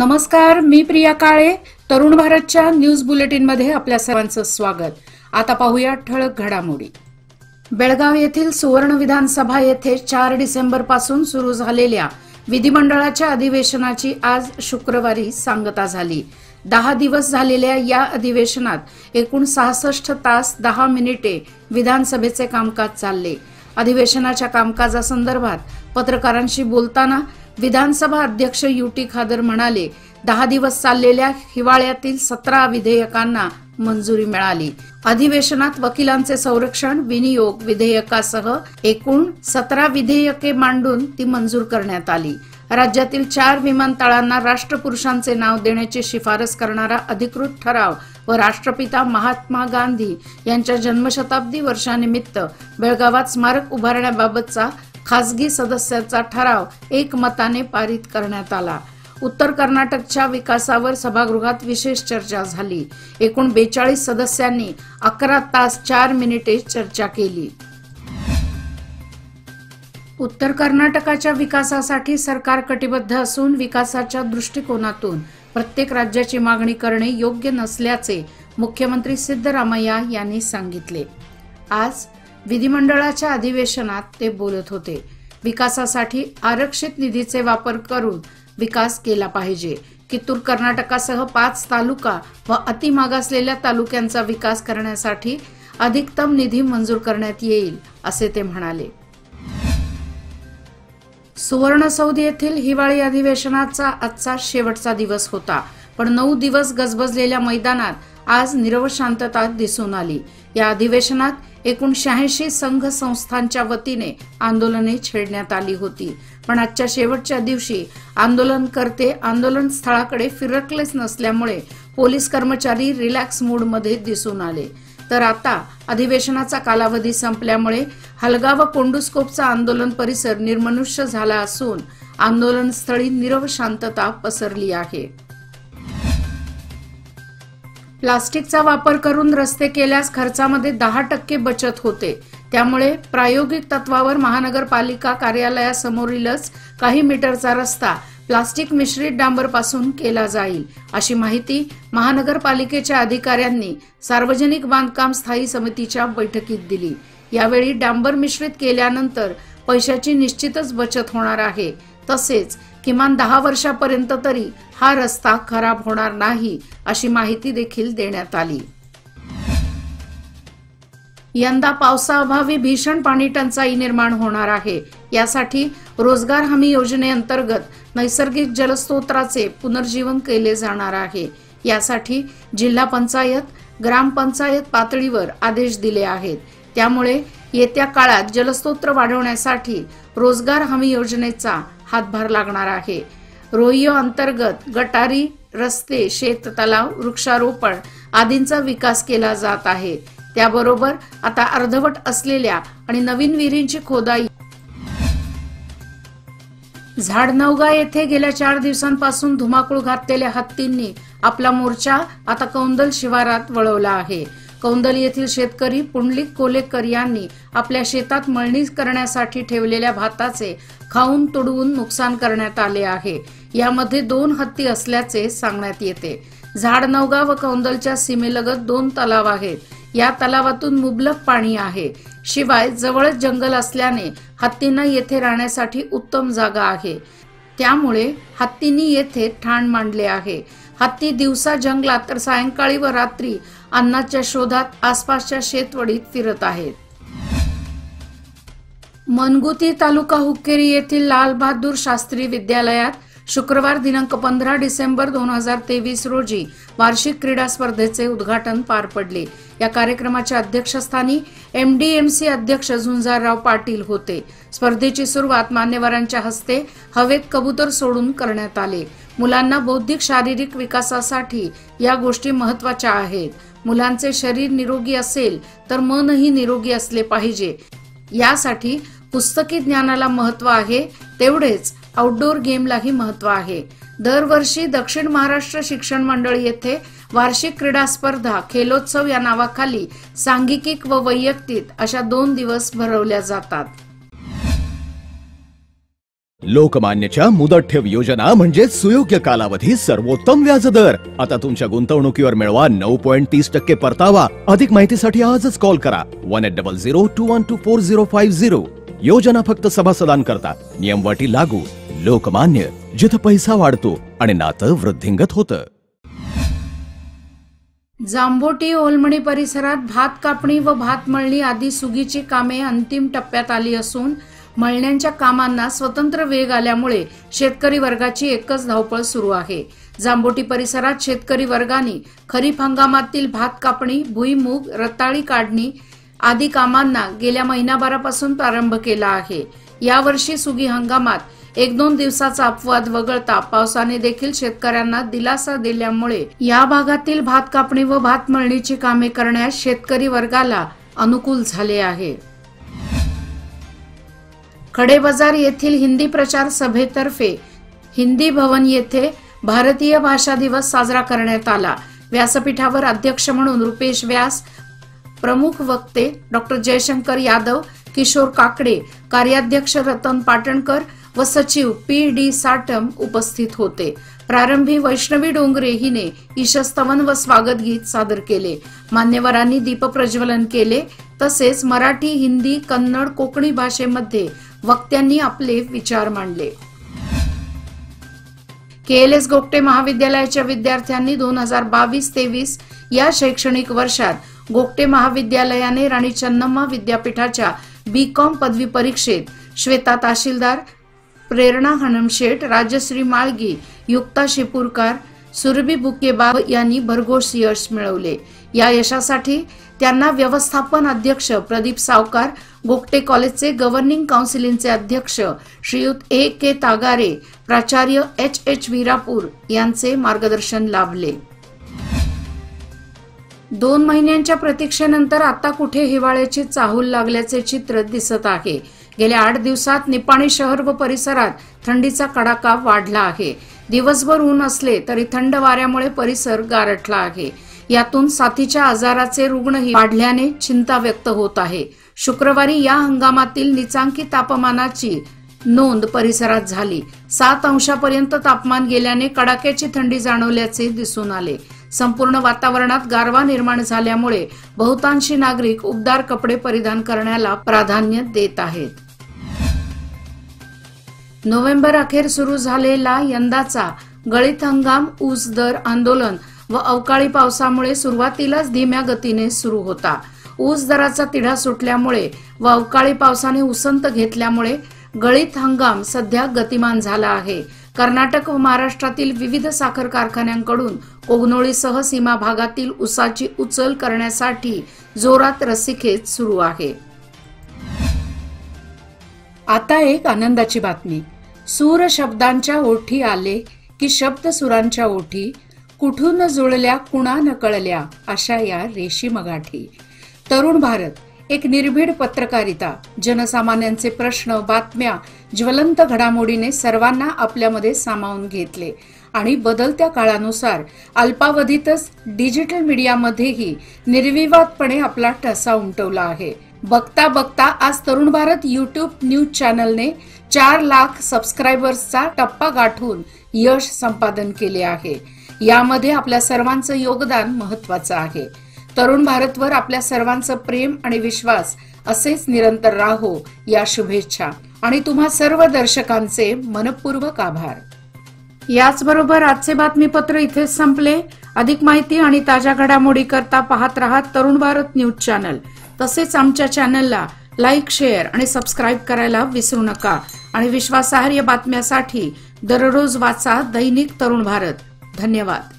नमस्कार, मी प्रिया काळे. तरुण भारतच्या न्यूज बुलेटिन मध्ये आपल्या सर्वांचं स्वागत. आता पाहूया ठळक घडामोडी. बेळगाव येथील सुवर्ण विधानसभा येथे 4 डिसेंबर पासून सुरू झालेल्या विधिमंडळाच्या अधिवेशनाची आज शुक्रवारी सांगता झाली. 10 दिवस झालेल्या या अधिवेशनात एकूण 66 तास 10 मिनिटे विधानसभेचे कामकाज चालले. अधिवेशनाच्या कामकाजासंदर्भात पत्रकारांशी बोलताना विधानसभा अध्यक्ष युटी खादर म्हणाले, 10 दिवस चाललेल्या हिवाळ्यातील 17 विधेयकांना मंजुरी मिळाली. अधिवेशनात वकिलांचे संरक्षण विनियोग विधेयकासह एकूण 17 विधेयके मांडून ती मंजूर करण्यात आली. राज्यातील 4 विमानतळांना राष्ट्रपुरुषांचे नाव देण्याची शिफारस करणारा अधिकृत ठराव व राष्ट्रपिता महात्मा गांधी यांच्या जन्मशताब्दी वर्षानिमित्त बेळगावात स्मारक उभारण्याबाबतचा खासगी सदस्याचा ठराव एकमताने पारित करण्यात आला. उत्तर कर्नाटकच्या विकासावर सभागृहात विशेष चर्चा झाली. एकूण 42 सदस्यांनी 11 तास 4 मिनिटे चर्चा केली. उत्तर कर्नाटकाच्या विकासासाठी सरकार कटिबद्ध असून विकासाच्या दृष्टिकोनातून प्रत्येक राज्याची मागणी करणे योग्य नसल्याचे मुख्यमंत्री सिद्धरामय्या यांनी सांगितले. आज विधिमंडळाच्या अधिवेशनात ते बोलत होते. विकासासाठी आरक्षित निधीचे वापर करून विकास केला पाहिजे. कित्तूर कर्नाटकासह 5 तालुका व अतिमागासलेल्या तालुक्यांचा विकास करण्यासाठी अधिकतम निधी मंजूर करण्यात येईल असे ते म्हणाले. सुवर्णसौध येथील हिवाळी अधिवेशनाचा आजचा शेवटचा दिवस होता, पण 9 दिवस गजबजलेल्या मैदानात आज नीरव शांतता दिसून आली. या अधिवेशनात एकूण 86 संघ संस्थांच्या वतीने आंदोलने छेडण्यात आली होती, पण आजच्या शेवटच्या दिवशी आंदोलनकर्ते आंदोलन स्थळाकडे फिरकलेच नसल्यामुळे पोलीस कर्मचारी रिलॅक्स मूड मध्ये दिसून आले. तर आता अधिवेशनाचा कालावधी संपल्यामुळे हलगा व कोंडूस्कोपचा आंदोलन परिसर निर्मनुष्य झाला असून आंदोलनस्थळी नीरव शांतता पसरली आहे. प्लास्टिकचा वापर करून रस्ते केल्यास खर्चामध्ये 10% बचत होते. त्यामुळे प्रायोगिक तत्वावर महानगरपालिका कार्यालयासमोरीलच काही मीटरचा रस्ता प्लास्टिक मिश्रित डांबरपासून केला जाईल, अशी माहिती महानगरपालिकेच्या अधिकाऱ्यांनी सार्वजनिक बांधकाम स्थायी समितीच्या बैठकीत दिली. यावेळी डांबर मिश्रित केल्यानंतर पैशाची निश्चितच बचत होणार आहे. तसेच किमान 10 वर्षापर्यंत तरी हा रस्ता खराब होणार नाही, अशी माहिती देखील देण्यात आली. यंदा पावसाअभावी भीषण पाणी टंचाई निर्माण होणार आहे. यासाठी रोजगार हमी योजनेअंतर्गत नैसर्गिक जलस्रोताचे पुनर्जीवन केले जाणार आहे. यासाठी जिल्हा पंचायत, ग्रामपंचायत पातळीवर आदेश दिले आहेत. त्यामुळे येत्या काळात जलस्रोत वाढवण्यासाठी रोजगार हमी योजनेचा हातभार लागणार आहे. रोहियो अंतर्गत गटारी, रस्ते, शेत तलाव, वृक्षारोपण आदींचा विकास केला जात आहे. त्याबरोबर आता अर्धवट असलेल्या आणि नवीन विहिरींची खोदाई. झाडनवगा येथे गेल्या 4 दिवसांपासून धुमाकूळ घातलेल्या हत्तींनी आपला मोर्चा आता कौंदल शिवारात वळवला आहे. कौंदल येथील शेतकरी पुंडलिक कोलेकर यांनी आपल्या शेतात मळणी करण्यासाठी ठेवलेल्या भाताचे खाऊन तुडवून नुकसान करण्यात आले आहे. यामध्ये 2 हत्ती असल्याचे सांगण्यात येते. झाडनवगा व कौंदलच्या सीमेलगत 2 तलाव आहेत. या तलावातून मुबलक पाणी आहे. शिवाय जवळच जंगल असल्याने हत्तींना येथे राहण्यासाठी उत्तम जागा आहे. त्यामुळे हत्तींनी येथे ठाण मांडले आहे. हत्ती दिवसा जंगलात तर सायंकाळी व रात्री अन्नाच्या शोधात आसपासच्या शेतवडीत फिरत आहेत. मनगुती तालुका हुक्केरी येथील लाल बहादूर शास्त्री विद्यालयात शुक्रवार दिनांक 15 डिसेंबर 2023 रोजी वार्षिक क्रीडा स्पर्धेचे उद्घाटन पार पडले. या कार्यक्रमाच्या अध्यक्षस्थानी MDMC अध्यक्ष झुंजारराव पाटील होते. स्पर्धेची सुरुवात मान्यवरांच्या हस्ते हवेत कबूतर सोडून करण्यात आले. मुलांना बौद्धिक शारीरिक विकासासाठी या गोष्टी महत्त्वाच्या आहेत. मुलांचे शरीर निरोगी असेल तर मनही निरोगी असले पाहिजे. यासाठी पुस्तकी ज्ञानाला महत्त्व आहे, तेवढेच आउटडोर गेमलाही महत्त्व आहे. दरवर्षी दक्षिण महाराष्ट्र शिक्षण मंडळ येथे वार्षिक क्रीडा स्पर्धा खेलोत्सव या नावाखाली सांघिकिक व वैयक्तिक अशा 2 दिवस भरवल्या जातात. लोकमान्यच्या मुदत ठेव योजना म्हणजे सुयोग्य कालावधी सर्वोत्तम व्याजदर। आता तुमच्या गुंतवणुकीवर मिळवा 9.30% परतावा। अधिक माहितीसाठी आजच कॉल करा 180021245050। योजना फक्त सभासदांकरता, नियमवाटी लागू। लोकमान्य, जिथे पैसा वाढतो आणि नातं वृद्धिंगत होतं। जांभोटी ओलमणी परिसरात भात कापणी व भात मळणी आदी सुगीची कामे अंतिम टप्प्यात आली असून मळण्यांच्या कामांना स्वतंत्र वेग आल्यामुळे शेतकरी वर्गाची एकच धावपळ सुरू आहे। जांभोटी परिसरात शेतकरी वर्गाने खरीप हंगामातील भात कापणी, भुईमूग, रताळी काढणी आदी कामांना गेल्या महिनाभरापासून प्रारंभ केला आहे। यावर्षी सुगी हंगामात 1-2 दिवसाचा अपवाद वगळता पावसाने देखील शेतकऱ्यांना दिलासा दिल्यामुळे या भागातील भात कापणी व भात मळणीची कामे करण्यास शेतकरी वर्गाला अनुकूल झाले आहे। खडेबाजार येथील हिंदी प्रचार सभेतर्फे हिंदी भवन येथे भारतीय भाषा दिवस साजरा करण्यात आला। व्यासपीठावर अध्यक्ष म्हणून रुपेश व्यास, प्रमुख वक्ते डॉक्टर जयशंकर यादव, किशोर काकडे, कार्याध्यक्ष रतन पाटणकर व सचिव PD साटम उपस्थित होते। प्रारंभी वैष्णवी डोंगरे हिने ईशस्तवन व स्वागत गीत सादर केले। मान्यवरांनी दीपप्रज्वलन केले। तसेच मराठी, हिंदी, कन्नड, कोकणी भाषेमध्ये वक्त्यांनी आपले विचार मांडले। KLS गोगटे महाविद्यालयाच्या विद्यार्थ्यांनी 2022-23 या शैक्षणिक वर्षात गोगटे महाविद्यालयाने राणी चन्नम्मा विद्यापीठाच्या B.Com पदवी परीक्षेत श्वेता ताशीलदार, प्रेरणा हनमशेठ, राजश्री माळगी, युक्ता शिपूरकर, सुरभी बुकेबाब यांनी भरघोस यश मिळवले। या यशासाठी त्यांना व्यवस्थापन अध्यक्ष प्रदीप सावकार, गोगटे कॉलेजचे गव्हर्निंग काउन्सिलचे अध्यक्ष श्रीयुत A.K. तागारे, प्राचार्य H.H. वीरापूर यांचे मार्गदर्शन लाभले। 2 महिन्यांच्या प्रतीक्षेनंतर आता कुठे हिवाळ्याची चाहूल लागल्याचे चित्र दिसत आहे। गेल्या 8 दिवसात निपाणी शहर व परिसरात थंडीचा कडाका वाढला आहे। दिवसभर ऊन असले तरी थंड वाऱ्यामुळे परिसर गारठला आहे। यातून साथीच्या आजाराचे रुग्णही वाढल्याने चिंता व्यक्त होत आहे। शुक्रवारी या हंगामातील नीचांकी तापमानाची नोंद परिसरात झाली। 7 अंशापर्यंत तापमान गेल्याने कडाक्याची थंडी जाणवल्याचे दिसून आले। संपूर्ण वातावरणात गारवा निर्माण झाल्यामुळे बहुतांशी नागरिक उबदार कपडे परिधान करण्याला प्राधान्य देत आहेत। नोव्हेंबर अखेर सुरू झालेला यंदाचा गळीत हंगाम ऊस दर आंदोलन व अवकाळी पावसामुळे सुरुवातीलाच धीम्या गतीने सुरू होता। ऊस दराचा तिढा सुटल्यामुळे व अवकाळी पावसाने उसंत घेतल्यामुळे गळीत हंगाम सध्या गतिमान झाला आहे। कर्नाटक व महाराष्ट्रातील विविध साखर कारखान्यांकडून कोगनोळीसह सीमा भागातील ऊसाची उचल करण्यासाठी जोरात रस्सीखेच सुरू आहे। आता एक आनंदाची बातमी। सूर शब्दांच्या ओठी आले की शब्द सुरांच्या ओठी, कुठून जुळल्या कुणा न कळल्या अशा या रेशीम गाठी। तरुण भारत एक निर्भीड पत्रकारिता, जनसामान्यांचे प्रश्न, बातम्या, ज्वलंत घडामोडीने सर्वांना आपल्यामध्ये सामावून घेतले आणि बदलत्या काळानुसार अल्पावधीतच डिजिटल मीडियामध्येही निर्विवादपणे आपला ठसा उमटवला आहे। बघता बघता आज तरुण भारत YouTube न्यूज चॅनलने 4 लाख सबस्क्रायबर्सचा टप्पा गाठून यश संपादन केले आहे। यामध्ये आपल्या सर्वांचं योगदान महत्त्वाचं आहे। तरुण भारतवर आपल्या सर्वांचं प्रेम आणि विश्वास असेच निरंतर राहो या शुभेच्छा आणि तुम्हा सर्व दर्शकांचे मनपूर्वक आभार। याचबरोबर आजचे बातमीपत्र इथेच संपले। अधिक माहिती आणि ताज्या घडामोडी करता पाहत रहा तरुण भारत न्यूज चॅनल। तसेच आमच्या चॅनलला लाईक, शेअर आणि सबस्क्राईब करायला विसरू नका आणि विश्वासार्ह बातम्यासाठी दररोज वाचा दैनिक तरुण भारत। धन्यवाद।